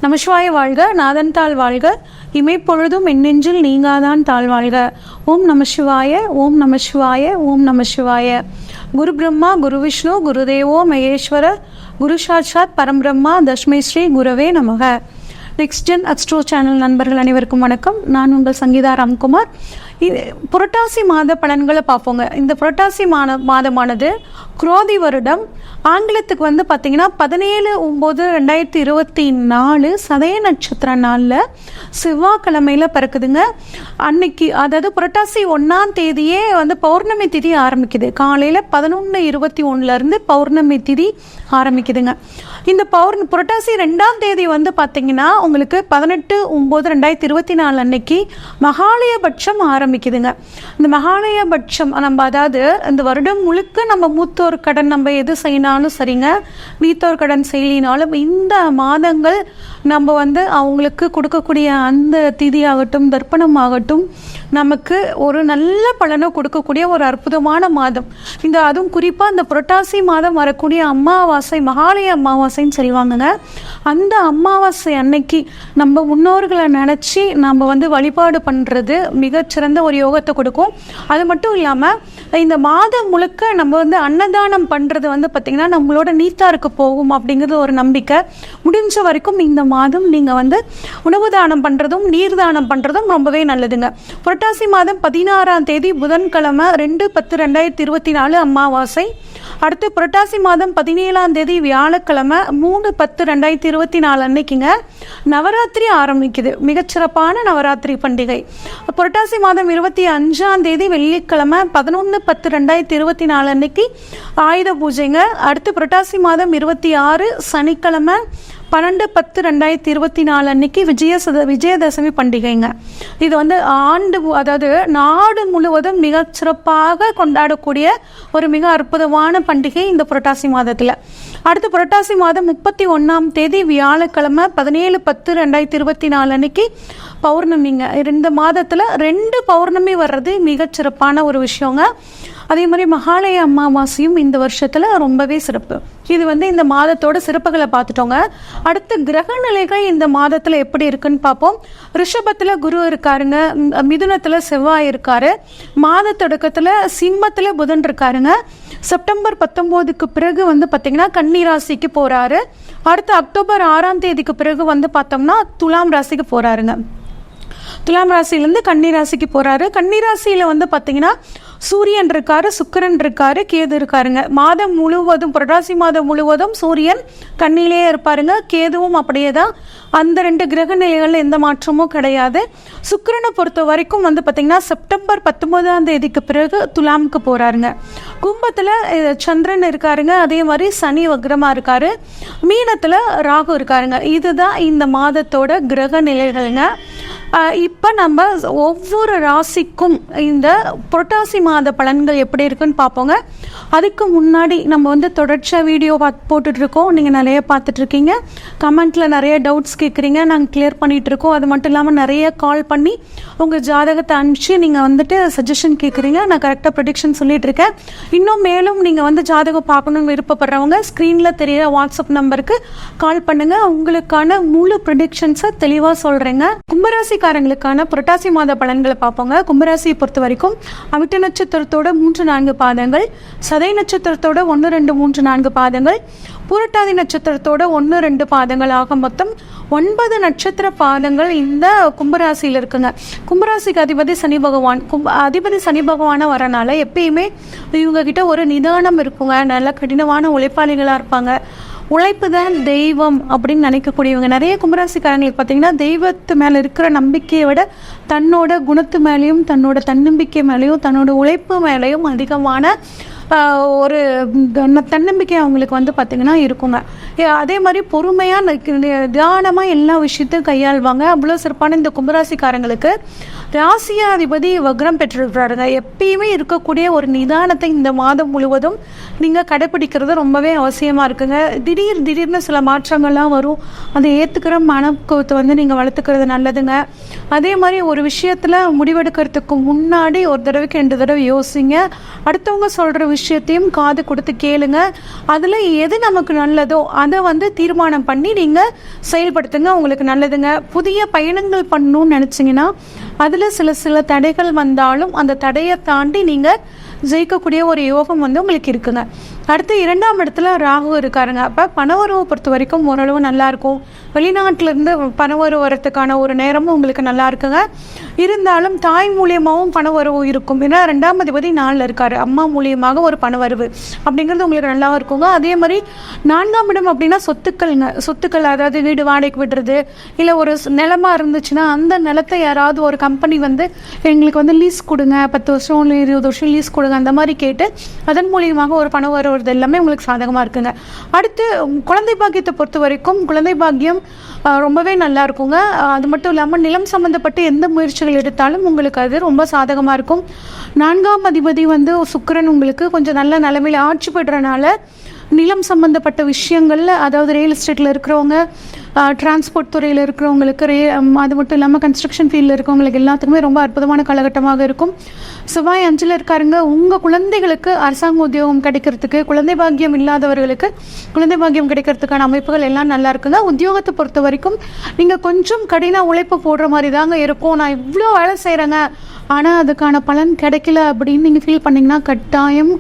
நமசிவாய வாழ்க, நாதன் தாள் வாழ்க, இமைப்பொழுதும் எண்ணெஞ்சில் நீங்காதான் தாழ் வாழ்க. ஓம் நமசிவாய, ஓம் நமசிவாய, ஓம் நமசிவாய. குரு பிரம்மா, குரு விஷ்ணு, குருதேவோ மகேஸ்வர, குரு சாட்சாத் பரம்பிரம்மா, தஸ்மை ஸ்ரீ குரவே நமக. நெக்ஸ்ட் ஜென் அஸ்ட்ரோ சேனல் நண்பர்கள் அனைவருக்கும் வணக்கம். நான் உங்கள் சங்கீதா ராம்குமார். புரட்டாசி மாத பலன்களை பார்ப்போங்க. இந்த புரட்டாசி மாதமானது குரோதி வருடம், ஆங்கிலத்துக்கு வந்து பார்த்திங்கன்னா 17/9/2024 சதய நட்சத்திர நாளில் செவ்வாய்க்கிழமையில் பிறக்குதுங்க. அன்னைக்கு அதாவது புரட்டாசி 1ஆம் தேதியே வந்து பௌர்ணமி திதி ஆரம்பிக்குது. காலையில் 11:21 பௌர்ணமி திதி ஆரம்பிக்குதுங்க. இந்த புரட்டாசி 2ஆம் தேதி வந்து பார்த்திங்கன்னா உங்களுக்கு 18/9/2024 அன்னைக்கு மகாலயபட்சம் ஆரம்பிக்குதுங்க. இந்த மகாலயபட்சம் நம்ம அதாவது இந்த வருடம் முழுக்க நம்ம மூத்தோர் கடன் நம்ம எது செய்யினாலும் சரிங்க, வீத்தோர் கடன் செய்யலினாலும் இந்த மாதங்கள் நம்ம வந்து அவங்களுக்கு கொடுக்கக்கூடிய அந்த திதி ஆகட்டும், தர்ப்பணம் ஆகட்டும், நமக்கு ஒரு நல்ல பலனை கொடுக்கக்கூடிய ஒரு அற்புதமான மாதம். அதுவும் குறிப்பாக இந்த புரட்டாசி மாதம் வரக்கூடிய அமாவாசை, மகாலய அமாவாசைன்னு சொல்லுவாங்கங்க. அந்த அமாவாசை அன்னைக்கு நம்ம முன்னோர்களை நினச்சி நம்ம வந்து வழிபாடு பண்ணுறது மிகச்சிறந்த ஒரு யோகத்தை கொடுக்கும். அது மட்டும் இல்லாமல் இந்த மாதம் முழுக்க நம்ம வந்து அன்னதானம் பண்ணுறது வந்து பார்த்திங்கன்னா நம்மளோட நீத்தாருக்கு போகும் அப்படிங்கிறது ஒரு நம்பிக்கை. முடிஞ்ச வரைக்கும் இந்த மாதம் நீங்கள் வந்து உணவு தானம் பண்ணுறதும் நீர் தானம் பண்ணுறதும் ரொம்பவே நல்லதுங்க. புரட்டாசி மாதம் 16ஆம் தேதி புதன்கிழமை 2/10/2024 அமாவாசை. அடுத்து புரட்டாசி மாதம் 17ஆம் தேதி வியாழக்கிழமை 3/10/2024 அன்னைக்குங்க நவராத்திரி ஆரம்பிக்குது. மிகச்சிறப்பான நவராத்திரி பண்டிகை. புரட்டாசி மாதம் 25ஆம் தேதி வெள்ளிக்கிழமை 11/10/2024 அன்னைக்கு ஆயுத பூஜைங்க. அடுத்து புரட்டாசி மாதம் 26 சனிக்கிழமை 12/10/2024 அன்னைக்கு விஜயதசமி பண்டிகைங்க. இது வந்து அதாவது நாடு முழுவதும் மிக சிறப்பாக கொண்டாடக்கூடிய ஒரு மிக அற்புதமான பண்டிகை இந்த புரட்டாசி மாதத்தில். அடுத்து புரட்டாசி மாதம் 31ஆம் தேதி வியாழக்கிழமை 17/10/2024 அன்னைக்கு பௌர்ணமிங்க. இந்த மாதத்தில் 2 பௌர்ணமி வர்றது மிகச்சிறப்பான ஒரு விஷயங்க. அதே மாதிரி மகாலய அமாவாசையும் இந்த வருஷத்தில் ரொம்பவே சிறப்பு. இது வந்து இந்த மாதத்தோட சிறப்புகளை பார்த்துட்டோங்க. அடுத்து கிரக நிலைகள் இந்த மாதத்தில் எப்படி இருக்குன்னு பார்ப்போம். ரிஷபத்தில் குரு இருக்காருங்க, மிதுனத்தில் செவ்வாய் இருக்காரு, மாத தொடக்கத்தில் சிம்மத்தில் புதன் இருக்காருங்க. செப்டம்பர் 19க்கு பிறகு வந்து பார்த்திங்கன்னா கன்னி ராசிக்கு போகிறாரு. அடுத்து அக்டோபர் 6ஆம் தேதிக்கு பிறகு வந்து பார்த்தோம்னா துலாம் ராசிக்கு போகிறாருங்க. துலாம் ராசியிலேருந்து கன்னி ராசிக்கு போகிறாரு. கன்னி ராசியில் வந்து பார்த்திங்கன்னா சூரியன் இருக்காரு, சுக்கிரன் இருக்காரு, கேது இருக்காருங்க. மாதம் முழுவதும் புரட்டாசி மாதம் முழுவதும் சூரியன் கண்ணிலே இருப்பாருங்க. கேதுவும் அப்படியே தான். அந்த 2 கிரக நிலைகளில் எந்த மாற்றமும் கிடையாது. சுக்கிரனை பொறுத்த வரைக்கும் வந்து பார்த்திங்கன்னா செப்டம்பர் 19ஆம் தேதிக்கு பிறகு துலாமுக்கு போகிறாருங்க. கும்பத்தில் சந்திரன் இருக்காருங்க. அதே மாதிரி சனி வக்ரமாக இருக்காரு. மீனத்தில் ராகு இருக்காருங்க. இதுதான் இந்த மாதத்தோட கிரக நிலைகள்ங்க. இப்போ நம்ம ஒவ்வொரு ராசிக்கும் இந்த புரட்டாசி மாத பலன்கள் எப்படி இருக்குன்னு பார்ப்போங்க. அதுக்கு முன்னாடி நம்ம வந்து தொடர்ச்சியாக வீடியோ போட்டுட்ருக்கோம். நீங்கள் நிறைய பார்த்துட்ருக்கீங்க. கமெண்ட்டில் நிறைய டவுட்ஸ் கேட்குறீங்க, நாங்கள் கிளியர் பண்ணிகிட்ருக்கோம். அது மட்டும் இல்லாமல் நிறைய கால் பண்ணி உங்கள் ஜாதகத்தை அனுப்பிச்சு நீங்கள் வந்துட்டு சஜஷன் கேட்குறீங்க. நான் கரெக்டாக ப்ரெடிக்ஷன் சொல்லிகிட்ருக்கேன். இன்னும் மேலும் நீங்கள் வந்து ஜாதகம் பார்க்கணுன்னு விருப்பப்படுறவங்க ஸ்க்ரீனில் தெரியிற வாட்ஸ்அப் நம்பருக்கு கால் பண்ணுங்கள். உங்களுக்கான முழு ப்ரெடிக்ஷன்ஸை தெளிவாக சொல்கிறேங்க. கும்பராசிக்காரங்களுக்கான புரட்டாசி மாத பலன்களை பார்ப்போங்க. கும்பராசியை பொறுத்த வரைக்கும் அவிட்ட நட்சத்திரத்தோட 3-4 பாதங்கள், சதய நட்சத்திரத்தோட 1-2-3-4 பாதங்கள், பூரட்டாதி நட்சத்திரத்தோட 1-2 பாதங்கள் ஆக மொத்தம் 9 நட்சத்திர பாதங்கள் இந்த கும்பராசியில் இருக்குங்க. கும்பராசிக்கு அதிபதி சனி பகவான். அதிபதி சனி பகவானை வரனால எப்பயுமே இவங்க கிட்ட ஒரு நிதானம் இருக்குங்க. நல்ல கடினமான உழைப்பாளிகளாக இருப்பாங்க. உழைப்பு தான் தெய்வம் அப்படின்னு நினைக்கக்கூடியவங்க. நிறைய கும்பராசிக்காரங்களுக்கு பார்த்தீங்கன்னா தெய்வத்து மேலே இருக்கிற நம்பிக்கையை விட தன்னோட குணத்து மேலேயும் தன்னோட தன்னம்பிக்கை மேலேயும் தன்னோட உழைப்பு மேலேயும் அதிகமான ஒரு தன்னம்பிக்கை அவங்களுக்கு வந்து பார்த்திங்கன்னா இருக்குங்க. அதே மாதிரி பொறுமையாக நிதானமாக எல்லா விஷயத்தையும் கையாள்வாங்க. அவ்வளோ சிறப்பான இந்த கும்பராசிக்காரங்களுக்கு ராசியாதிபதி வக்ரம் பெற்றிருக்கிறாருங்க. எப்பயுமே இருக்கக்கூடிய ஒரு நிதானத்தை இந்த மாதம் முழுவதும் நீங்கள் கடைப்பிடிக்கிறது ரொம்பவே அவசியமாக இருக்குங்க. திடீர்னு சில மாற்றங்கள்லாம் வரும். அதை ஏற்றுக்கிற மனக்கோத்தை வந்து நீங்கள் வளர்த்துக்கிறது நல்லதுங்க. அதே மாதிரி ஒரு விஷயத்தில் முடிவெடுக்கிறதுக்கு முன்னாடி ஒரு தடவைக்கு 2 தடவை யோசிங்க. அடுத்தவங்க சொல்கிற விஷயத்தையும் காது கொடுத்து கேளுங்க. அதில் எது நமக்கு நல்லதோ அதை வந்து தீர்மானம் பண்ணி நீங்கள் செயல்படுத்துங்க, உங்களுக்கு நல்லதுங்க. புதிய பயணங்கள் பண்ணணும்னு நினச்சிங்கன்னா அதில் சில தடைகள் வந்தாலும் அந்த தடையை தாண்டி நீங்கள் ஜெயிக்கக்கூடிய ஒரு யோகம் வந்து உங்களுக்கு இருக்குங்க. அடுத்து 2ஆம் இடத்துல ராகு இருக்காருங்க. அப்போ பணவரவை பொறுத்த வரைக்கும் ஓரளவு நல்லாயிருக்கும். வெளிநாட்டிலேருந்து பணவரவு வரத்துக்கான ஒரு நேரமும் உங்களுக்கு நல்லா இருக்குங்க. இருந்தாலும் தாய் மூலியமாகவும் பணவரவு இருக்கும். ஏன்னா 2ஆம் அதிபதி 4ல் இருக்கார். அம்மா மூலியமாக ஒரு பணவரவு அப்படிங்கிறது உங்களுக்கு நல்லா இருக்குங்க. அதே மாதிரி 4ஆம் இடம் அப்படின்னா சொத்துக்கள், அதாவது வீடு வாடகைக்கு விடுறது, இல்லை ஒரு நிலமா இருந்துச்சுன்னா அந்த நிலத்தை யாராவது ஒரு கம்பெனி வந்து எங்களுக்கு வந்து லீஸ் கொடுங்க, 10 வருஷம் இல்லை 20 வருஷம் லீஸ் கொடுங்க, அந்த மாதிரி கேட்டு அதன் மூலியமாக ஒரு பணம் வருவது எல்லாமே உங்களுக்கு சாதகமாக இருக்குங்க. அடுத்து குழந்தை பாக்கியத்தை பொறுத்த வரைக்கும் குழந்தை பாக்கியம் ரொம்பவே நல்லா இருக்குங்க. அது மட்டும் இல்லாமல் நிலம் சம்மந்தப்பட்டு எந்த முயற்சிகள் எடுத்தாலும் உங்களுக்கு அது ரொம்ப சாதகமாக இருக்கும். 4ஆம் அதிபதி வந்து சுக்கிரன் உங்களுக்கு கொஞ்சம் நல்ல நிலைமையில் ஆட்சி பெறனால நிலம் சம்மந்தப்பட்ட விஷயங்களில், அதாவது ரியல் எஸ்டேட்டில் இருக்கிறவங்க, டிரான்ஸ்போர்ட் துறையில் இருக்கிறவங்களுக்கு, அது மட்டும் இல்லாமல் கன்ஸ்ட்ரக்ஷன் ஃபீல்டில் இருக்கிறவங்களுக்கு எல்லாத்துக்குமே ரொம்ப அற்புதமான காலகட்டமாக இருக்கும். செவ்வாய் 5ல் இருக்காருங்க. உங்கள் குழந்தைகளுக்கு அரசாங்க உத்தியோகம் கிடைக்கிறதுக்கு, குழந்தை பாக்கியம் இல்லாதவர்களுக்கு குழந்தை பாக்கியம் கிடைக்கிறதுக்கான அமைப்புகள் எல்லாம் நல்லா இருக்குங்க. உத்தியோகத்தை பொறுத்த வரைக்கும் நீங்கள் கொஞ்சம் கடின உழைப்பு போடுற மாதிரி தாங்க இருக்கும். நான் இவ்வளோ வேலை செய்கிறேங்க ஆனால் அதுக்கான பலன் கிடைக்கல அப்படின்னு நீங்கள் ஃபீல் பண்ணிங்கன்னா கட்டாயம்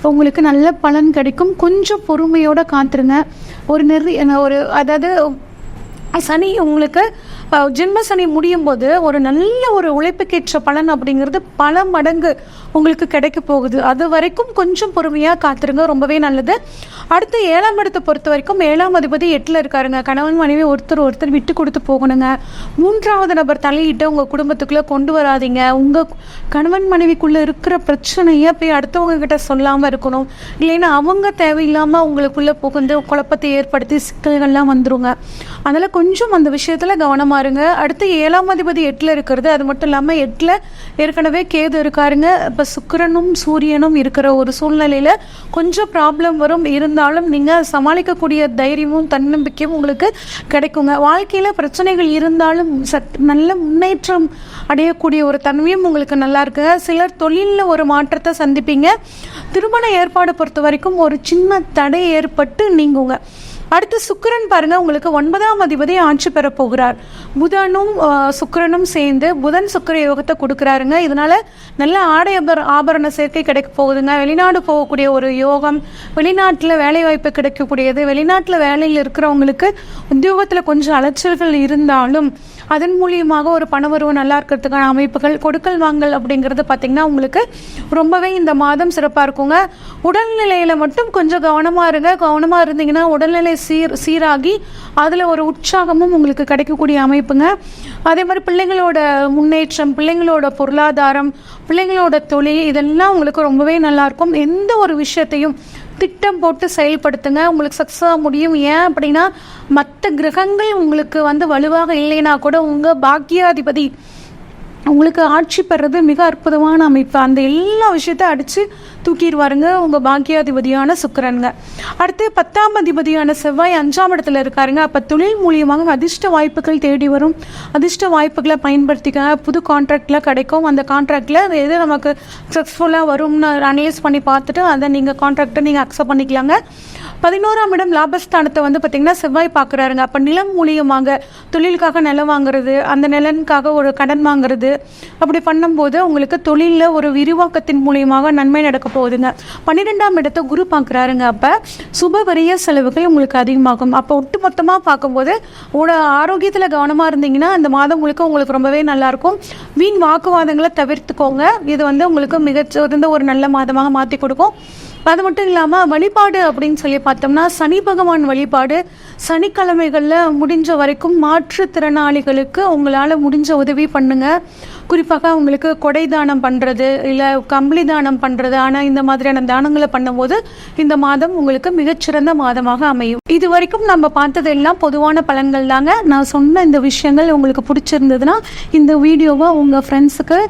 உங்களுக்கு நல்ல பலன் கிடைக்கும். கொஞ்சம் பொறுமையோடு காத்துருங்க. அதாவது சனி உங்களுக்கு ஜென்ம சனி முடியும் போது ஒரு நல்ல ஒரு உழைப்புக்கேற்ற பலன் அப்படிங்கிறது பல மடங்கு உங்களுக்கு கிடைக்க போகுது. அது வரைக்கும் கொஞ்சம் பொறுமையாக காத்துருங்க, ரொம்பவே நல்லது. அடுத்து 7ஆம் இடத்தை பொறுத்த வரைக்கும் 7ஆம் அதிபதி 8ல் இருக்காருங்க. கணவன் மனைவி ஒருத்தர் விட்டு கொடுத்து போகணுங்க. 3வது நபர் தலையிட்டு உங்கள் குடும்பத்துக்குள்ளே கொண்டு வராதிங்க. உங்கள் கணவன் மனைவிக்குள்ளே இருக்கிற பிரச்சனையை போய் அடுத்தவங்க கிட்ட சொல்லாமல் இருக்கணும். இல்லைன்னா அவங்க தேவையில்லாமல் உங்களுக்குள்ளே புகுந்து குழப்பத்தை ஏற்படுத்தி சிக்கல்கள்லாம் வந்துருங்க. அதனால் கொஞ்சம் அந்த விஷயத்தில் கவனமாக இருங்க. அடுத்து 7ஆம் அதிபதி 8ல் இருக்கிறது. அது மட்டும் இல்லாமல் 8ல் ஏற்கனவே கேது இருக்காருங்க. இப்போ சுக்கிரனும் சூரியனும் இருக்கிற ஒரு சூழ்நிலையில் கொஞ்சம் ப்ராப்ளம் வரும். இருந்தாலும் நீங்கள் சமாளிக்கக்கூடிய தைரியமும் தன்னம்பிக்கையும் உங்களுக்கு கிடைக்குங்க. வாழ்க்கையில் பிரச்சனைகள் இருந்தாலும் நல்ல முன்னேற்றம் அடையக்கூடிய ஒரு தன்மையும் உங்களுக்கு நல்லா இருக்குங்க. சிலர் தொழிலில் ஒரு மாற்றத்தை சந்திப்பீங்க. திருமண ஏற்பாடு பொறுத்த வரைக்கும் ஒரு சின்ன தடை ஏற்பட்டு நீங்குங்க. அடுத்து சுக்கிரன் பாருங்க, உங்களுக்கு 9ஆம் அதிபதி ஆட்சி பெற போகிறார். புதனும் சுக்கிரனும் சேர்ந்து புதன் சுக்கிர யோகத்தை கொடுக்குறாருங்க. இதனால நல்ல ஆடை ஆபரண சேர்க்கை கிடைக்க போகுதுங்க. வெளிநாடு போகக்கூடிய ஒரு யோகம், வெளிநாட்டில் வேலை வாய்ப்பு கிடைக்கக்கூடியது. வெளிநாட்டில் வேலையில் இருக்கிறவங்களுக்கு உத்தியோகத்தில் கொஞ்சம் அலைச்சல்கள் இருந்தாலும் அதன் மூலியமாக ஒரு பணவரவு நல்லா இருக்கிறதுக்கான அமைப்புகள், கொடுக்கல் வாங்கல் அப்படிங்கிறது பார்த்திங்கன்னா உங்களுக்கு ரொம்பவே இந்த மாதம் சிறப்பாக இருக்குங்க. உடல்நிலையில் மட்டும் கொஞ்சம் கவனமாக இருங்க. கவனமாக இருந்தீங்கன்னா உடல்நிலை சீராகி அதில் ஒரு உற்சாகமும் உங்களுக்கு கிடைக்கக்கூடிய அமைப்புங்க. அதே மாதிரி பிள்ளைங்களோட முன்னேற்றம், பிள்ளைங்களோட பொருளாதாரம், பிள்ளைங்களோட தொழில், இதெல்லாம் உங்களுக்கு ரொம்பவே நல்லாயிருக்கும். எந்த ஒரு விஷயத்தையும் திட்டம் போட்டு செயல்படுத்துங்க, உங்களுக்கு சக்ஸஸாக முடியும். ஏன் அப்படின்னா மற்ற கிரகங்கள் உங்களுக்கு வந்து வலுவாக இல்லைன்னா கூட உங்கள் பாக்கியாதிபதி உங்களுக்கு ஆட்சி பெறது மிக அற்புதமான அமைப்பு. அந்த எல்லா விஷயத்தை அடித்து தூக்கிடுவாருங்க உங்கள் பாக்கியாதிபதியான சுக்கிரனுங்க. அடுத்து 10ஆம் அதிபதியான செவ்வாய் 5ஆம் இடத்துல இருக்காருங்க. அப்போ தொழில் மூலியமாக அதிர்ஷ்ட வாய்ப்புகள் தேடி வரும். அதிர்ஷ்ட வாய்ப்புகளை பயன்படுத்திக்க புது கான்ட்ராக்டில் கிடைக்கும். அந்த கான்ட்ராக்டில் எது நமக்கு சக்ஸஸ்ஃபுல்லாக வரும்னு அனலைஸ் பண்ணி பார்த்துட்டு அதை நீங்கள் கான்ட்ராக்டை நீங்கள் அக்செப்ட் பண்ணிக்கலாங்க. 11ஆம் இடம் லாபஸ்தானத்தை வந்து பார்த்திங்கன்னா செவ்வாய் பார்க்குறாருங்க. அப்போ நிலம் மூலியமாக தொழிலுக்காக நிலம் வாங்குறது, அந்த நிலனுக்காக ஒரு கடன் வாங்குறது, அப்படி பண்ணும்போது உங்களுக்கு தொழிலில் ஒரு விரிவாக்கத்தின் மூலியமாக நன்மை நடக்க போகுதுங்க. 12ஆம் இடத்தை குரு பார்க்குறாருங்க. அப்போ சுபவரிய செலவுகள் உங்களுக்கு அதிகமாகும். அப்போ ஒட்டு மொத்தமாக பார்க்கும்போது ஆரோக்கியத்தில் கவனமாக இருந்தீங்கன்னா இந்த மாதம் உங்களுக்கு ரொம்பவே நல்லாயிருக்கும். வீண் வாக்குவாதங்களை தவிர்த்துக்கோங்க. இது வந்து உங்களுக்கு மிகச்சிறந்த ஒரு நல்ல மாதமாக மாற்றி கொடுக்கும். அது மட்டும் இல்லாமல் வழிபாடு அப்படின்னு சொல்லி பார்த்தோம்னா சனி பகவான் வழிபாடு சனிக்கிழமைகளில் முடிஞ்ச வரைக்கும் மாற்றுத்திறனாளிகளுக்கு உங்களால் முடிஞ்ச உதவி பண்ணுங்கள். குறிப்பாக உங்களுக்கு கொடை தானம் பண்ணுறது, இல்லை கம்பளி தானம் பண்ணுறது. ஆனால் இந்த மாதிரியான தானங்களை பண்ணும்போது இந்த மாதம் உங்களுக்கு மிகச்சிறந்த மாதமாக அமையும். இது வரைக்கும் நம்ம பார்த்ததெல்லாம் பொதுவான பலன்கள் தாங்க. நான் சொன்ன இந்த விஷயங்கள் உங்களுக்கு பிடிச்சிருந்ததுன்னா இந்த வீடியோவை உங்கள் ஃப்ரெண்ட்ஸுக்கு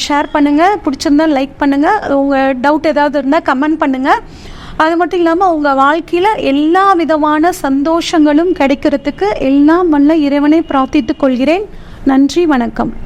ஷேர் பண்ணுங்கள். பிடிச்சிருந்தா லைக் பண்ணுங்கள். உங்கள் டவுட் ஏதாவது இருந்தால் கமெண்ட் பண்ணுங்கள். அது மட்டும் இல்லாமல் உங்கள் வாழ்க்கையில் எல்லா விதமான சந்தோஷங்களும் கிடைக்கிறதுக்கு எல்லாம் வல்ல இறைவனை பிரார்த்தித்துக் கொள்கிறேன். நன்றி, வணக்கம்.